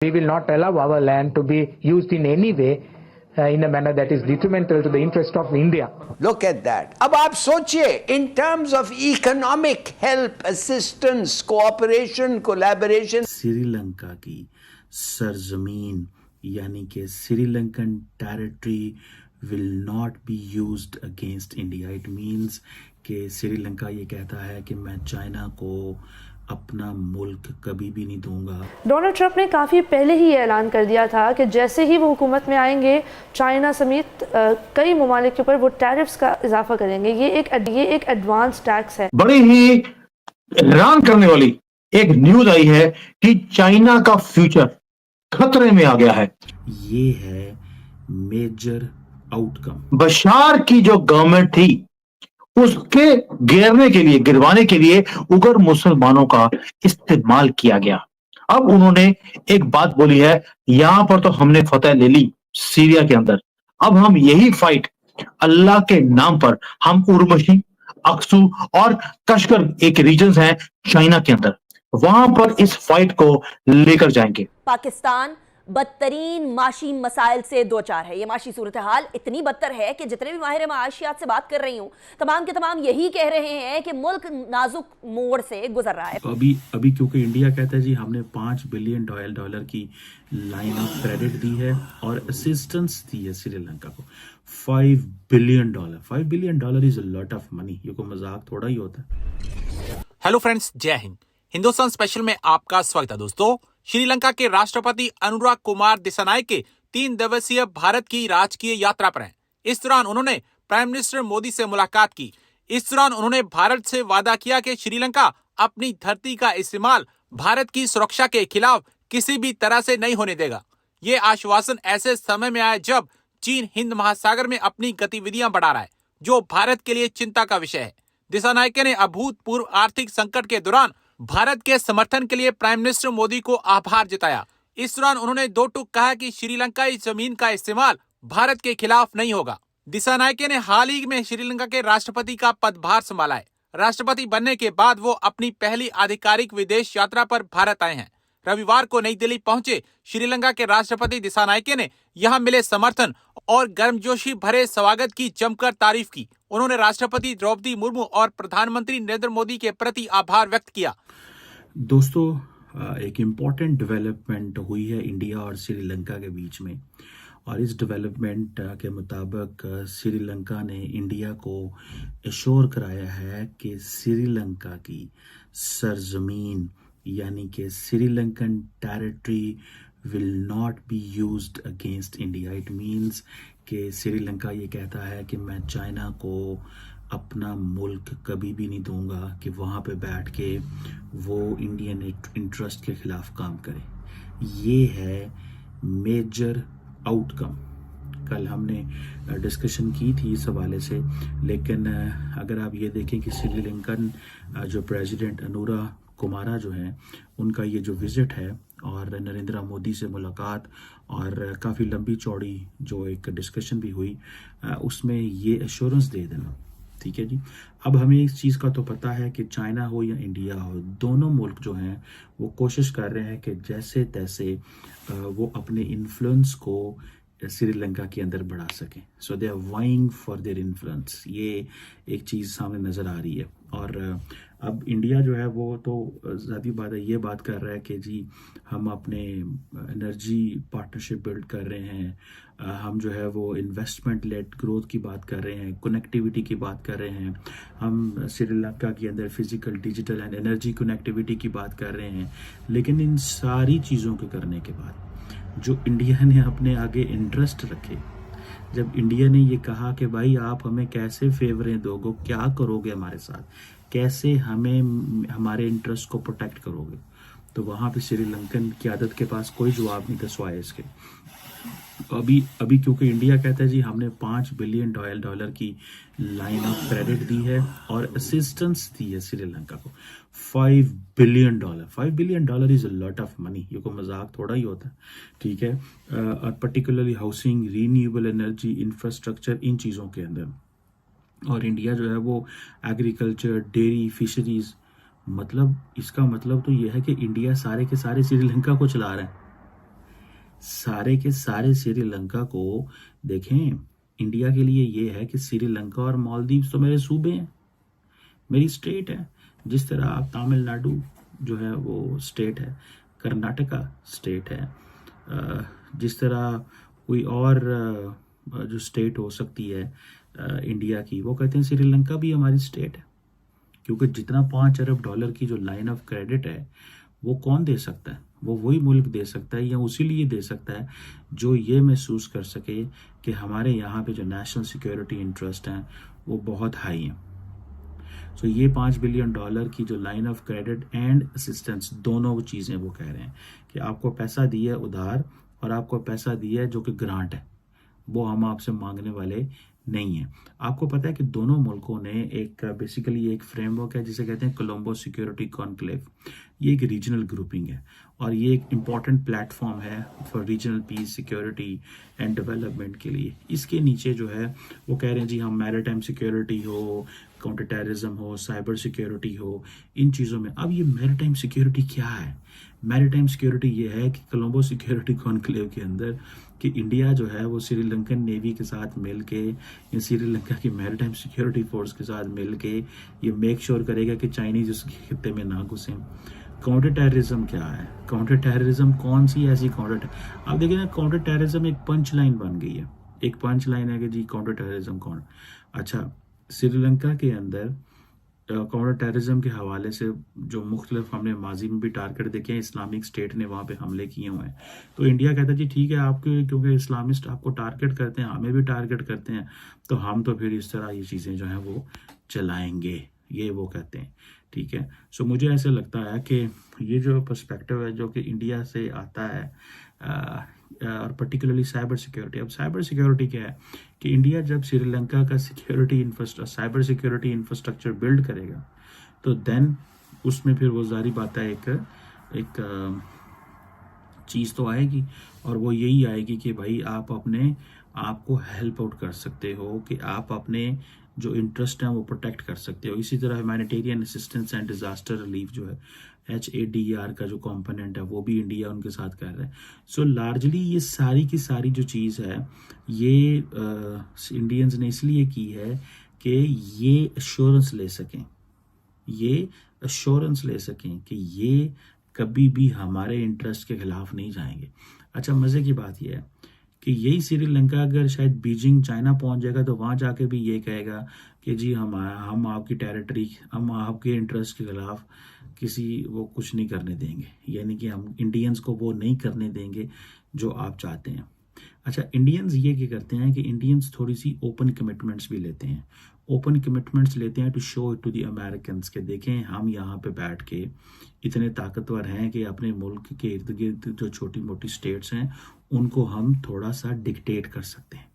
We will not allow our land to be used in any way in a manner that is detrimental to the interest of India. Look at that. अब आप सोचिए, in terms of economic help, assistance, cooperation, collaboration. Sri Lanka की सरजमीन यानी कि Sri Lankan territory will not be used against India. It means कि श्रीलंका ये कहता है कि मैं चाइना को अपना मुल्क कभी भी नहीं दूंगा। डोनाल्ड ट्रंप ने काफ़ी पहले ही ऐलान कर दिया था कि जैसे ही वो हुकूमत में आएंगे चाइना समेत कई ममालिक के ऊपर वो टैरिफ्स का इजाफा करेंगे। ये एक एडवांस टैक्स है। बड़ी ही हैरान करने वाली एक न्यूज आई है कि चाइना का फ्यूचर खतरे में आ गया है। ये है मेजर आउटकम। बशार की जो गवर्नमेंट थी उसके गिरवाने के लिए उगर मुसलमानों का इस्तेमाल किया गया। अब उन्होंने एक बात बोली है, यहां पर तो हमने फतह ले ली सीरिया के अंदर, अब हम यही फाइट अल्लाह के नाम पर हम उर्मशी, अक्सू और कश्गर एक रीजन्स हैं चाइना के अंदर, वहां पर इस फाइट को लेकर जाएंगे। पाकिस्तान बदतरीन माशी मसाइल से दो चार है। ये माशी सूरत हाल इतनी बदतर है कि जितने भी माहिर माशियात से बात कर रही हूँ तमाम के तमाम यही कह रहे हैं कि मुल्क नाजुक मोड़ से गुजर रहा है। अभी क्योंकि इंडिया कहता है जी हमने $5 बिलियन की लाइन ऑफ क्रेडिट दी है और असिस्टेंस दी है श्रीलंका को। $5 billion is a lot of money. ये कोई मजाक थोड़ा ही होता है। हेलो फ्रेंड्स, जय हिंद। हिंदुस्तान स्पेशल में आपका स्वागत है। दोस्तों, श्रीलंका के राष्ट्रपति अनुराग कुमार दिसानायके 3 दिवसीय भारत की राजकीय यात्रा पर हैं। इस दौरान उन्होंने प्राइम मिनिस्टर मोदी से मुलाकात की। इस दौरान उन्होंने भारत से वादा किया कि श्रीलंका अपनी धरती का इस्तेमाल भारत की सुरक्षा के खिलाफ किसी भी तरह से नहीं होने देगा। ये आश्वासन ऐसे समय में आया जब चीन हिंद महासागर में अपनी गतिविधियां बढ़ा रहा है, जो भारत के लिए चिंता का विषय है। दिसानायके ने अभूतपूर्व आर्थिक संकट के दौरान भारत के समर्थन के लिए प्राइम मिनिस्टर मोदी को आभार जताया। इस दौरान उन्होंने 2 टूक कहा कि श्रीलंकाई जमीन का इस्तेमाल भारत के खिलाफ नहीं होगा। दिसानायके ने हाल ही में श्रीलंका के राष्ट्रपति का पदभार संभाला है। राष्ट्रपति बनने के बाद वो अपनी पहली आधिकारिक विदेश यात्रा पर भारत आए हैं। रविवार को नई दिल्ली पहुंचे श्रीलंका के राष्ट्रपति दिसानायके ने यहां मिले समर्थन और गर्मजोशी भरे स्वागत की जमकर तारीफ की। उन्होंने राष्ट्रपति द्रौपदी मुर्मू और प्रधानमंत्री नरेंद्र मोदी के प्रति आभार व्यक्त किया। दोस्तों, एक इम्पॉर्टेंट डेवलपमेंट हुई है इंडिया और श्रीलंका के बीच में, और इस डेवलपमेंट के मुताबिक श्रीलंका ने इंडिया को एश्योर कराया है कि श्रीलंका की सरजमीन यानी कि Sri Lankan territory will not be used against India. It means कि श्रीलंका ये कहता है कि मैं चाइना को अपना मुल्क कभी भी नहीं दूंगा कि वहाँ पे बैठ के वो इंडियन इंटरेस्ट के खिलाफ काम करे। ये है मेजर आउटकम। कल हमने डिस्कशन की थी इस हवाले से, लेकिन अगर आप ये देखें कि श्रीलंकन जो प्रेसिडेंट अनुरा कुमारा जो है, उनका ये जो विजिट है और नरेंद्र मोदी से मुलाकात और काफ़ी लंबी चौड़ी जो एक डिस्कशन भी हुई, उसमें ये एश्योरेंस दे देना, ठीक है जी। अब हमें इस चीज़ का तो पता है कि चाइना हो या इंडिया हो, दोनों मुल्क जो हैं वो कोशिश कर रहे हैं कि जैसे तैसे वो अपने इन्फ्लुएंस को श्रीलंका के अंदर बढ़ा सकें। So they are vying for their influence. ये एक चीज़ सामने नज़र आ रही है। और अब इंडिया जो है वो तो ज़ाती बात है, ये बात कर रहा है कि जी हम अपने एनर्जी पार्टनरशिप बिल्ड कर रहे हैं, हम जो है वो इन्वेस्टमेंट लेड ग्रोथ की बात कर रहे हैं, कनेक्टिविटी की बात कर रहे हैं, हम श्रीलंका के अंदर physical, digital and energy connectivity की बात कर रहे हैं। लेकिन इन सारी चीज़ों के करने के बाद जो इंडिया ने अपने आगे इंटरेस्ट रखे, जब इंडिया ने ये कहा कि भाई आप हमें कैसे फेवरें दोगे, क्या करोगे हमारे साथ, कैसे हमें हमारे इंटरेस्ट को प्रोटेक्ट करोगे, तो वहाँ पे श्रीलंकन क़यादत के पास कोई जवाब नहीं था सिवाय इसके। अभी क्योंकि इंडिया कहता है जी हमने $5 बिलियन की लाइन ऑफ क्रेडिट दी है और असिस्टेंस दी है श्रीलंका को। $5 billion is a lot of money. ये कोई मजाक थोड़ा ही होता है, ठीक है। और particularly housing, renewable energy, infrastructure, इन चीज़ों के अंदर। और इंडिया जो है वो एग्रीकल्चर, डेयरी, फिशरीज, मतलब इसका मतलब तो यह है कि इंडिया सारे के सारे श्रीलंका को चला रहा है। सारे के सारे श्रीलंका को देखें, इंडिया के लिए ये है कि श्रीलंका और मालदीव तो मेरे सूबे हैं, मेरी स्टेट है। जिस तरह आप तमिलनाडु जो है वो स्टेट है, कर्नाटका स्टेट है, जिस तरह कोई और जो स्टेट हो सकती है इंडिया की, वो कहते हैं श्रीलंका भी हमारी स्टेट है। क्योंकि जितना 5 अरब डॉलर की जो लाइन ऑफ क्रेडिट है वो कौन दे सकता है? वो वही मुल्क दे सकता है, या उसी लिए दे सकता है जो ये महसूस कर सके कि हमारे यहाँ पे जो नेशनल सिक्योरिटी इंटरेस्ट हैं वो बहुत हाई हैं। सो ये $5 बिलियन की जो line of credit and assistance, दोनों चीज़ें वो कह रहे हैं कि आपको पैसा दिया है उधार और आपको पैसा दिया है जो कि ग्रांट है, वो हम आपसे मांगने वाले नहीं है। आपको पता है कि दोनों मुल्कों ने एक बेसिकली एक फ्रेमवर्क है जिसे कहते हैं कोलंबो सिक्योरिटी कॉन्क्लेव। ये एक रीजनल ग्रुपिंग है और ये एक इम्पॉर्टेंट प्लेटफॉर्म है for regional piece, security and development के लिए। इसके नीचे जो है वो कह रहे हैं जी हम मैरिटाइम सिक्योरिटी हो, काउंटर टेररिज्म हो, साइबर सिक्योरिटी हो, इन चीज़ों में। अब ये मैरिटाइम सिक्योरिटी क्या है? मैरिटाइम सिक्योरिटी ये है कि कोलंबो सिक्योरिटी कॉन्क्लेव के अंदर कि इंडिया जो है वो श्रीलंकन नेवी के साथ मिल के या श्रीलंका की मैरिटाइम सिक्योरिटी फोर्स के साथ मिल के ये मेक श्योर करेगा कि चाइनीज उस खित्ते में ना घुसें। काउंटर टेररिज्म क्या है? काउंटर टेररिज्म कौन सी ऐसी काउंटर, आप देखिए ना, काउंटर टेररिज्म एक पंच लाइन बन गई है। एक पंच लाइन है कि जी काउंटर टेररिज्म कौन। अच्छा, श्रीलंका के अंदर काउंटर टेररिज्म के हवाले से जो मुख्तलिफ हमने माजी में भी टारगेट देखे हैं, इस्लामिक स्टेट ने वहाँ पे हमले किए हुए हैं, तो इंडिया कहता है जी ठीक है, आपके क्योंकि इस्लामिस्ट आपको टारगेट करते हैं, हमें भी टारगेट करते हैं, तो हम तो फिर इस तरह ये चीज़ें जो हैं वो चलाएंगे, ये वो कहते हैं। ठीक है, सो मुझे ऐसे लगता है कि ये जो पर्सपेक्टिव है जो कि इंडिया से आता है और पर्टिकुलरली साइबर सिक्योरिटी। अब साइबर सिक्योरिटी क्या है कि इंडिया जब श्रीलंका का साइबर सिक्योरिटी इंफ्रास्ट्रक्चर बिल्ड करेगा तो देन उसमें फिर वो जारी बात है एक चीज़ तो आएगी, और वो यही आएगी कि भाई आप अपने आप को हेल्प आउट कर सकते हो, कि आप अपने जो इंटरेस्ट हैं वो प्रोटेक्ट कर सकते हो। इसी तरह humanitarian assistance and disaster relief जो है HADR का जो कंपोनेंट है वो भी इंडिया उनके साथ कर रहा है। सो लार्जली ये सारी की सारी जो चीज़ है ये इंडियंस ने इसलिए की है कि ये एश्योरेंस ले सकें कि ये कभी भी हमारे इंटरेस्ट के खिलाफ नहीं जाएंगे। अच्छा, मज़े की बात यह है कि यही श्रीलंका अगर शायद बीजिंग चाइना पहुंच जाएगा तो वहां जाके भी ये कहेगा कि जी हम आपकी टेरिटरी, हम आपके इंटरेस्ट के खिलाफ किसी वो कुछ नहीं करने देंगे, यानी कि हम इंडियंस को वो नहीं करने देंगे जो आप चाहते हैं। अच्छा, इंडियंस ये क्या करते हैं कि इंडियंस थोड़ी सी ओपन कमिटमेंट्स भी लेते हैं। ओपन कमिटमेंट्स लेते हैं to show it to the Americans के देखें हम यहाँ पे बैठ के इतने ताकतवर हैं कि अपने मुल्क के इर्द गिर्द जो छोटी मोटी स्टेट्स हैं उनको हम थोड़ा सा डिक्टेट कर सकते हैं।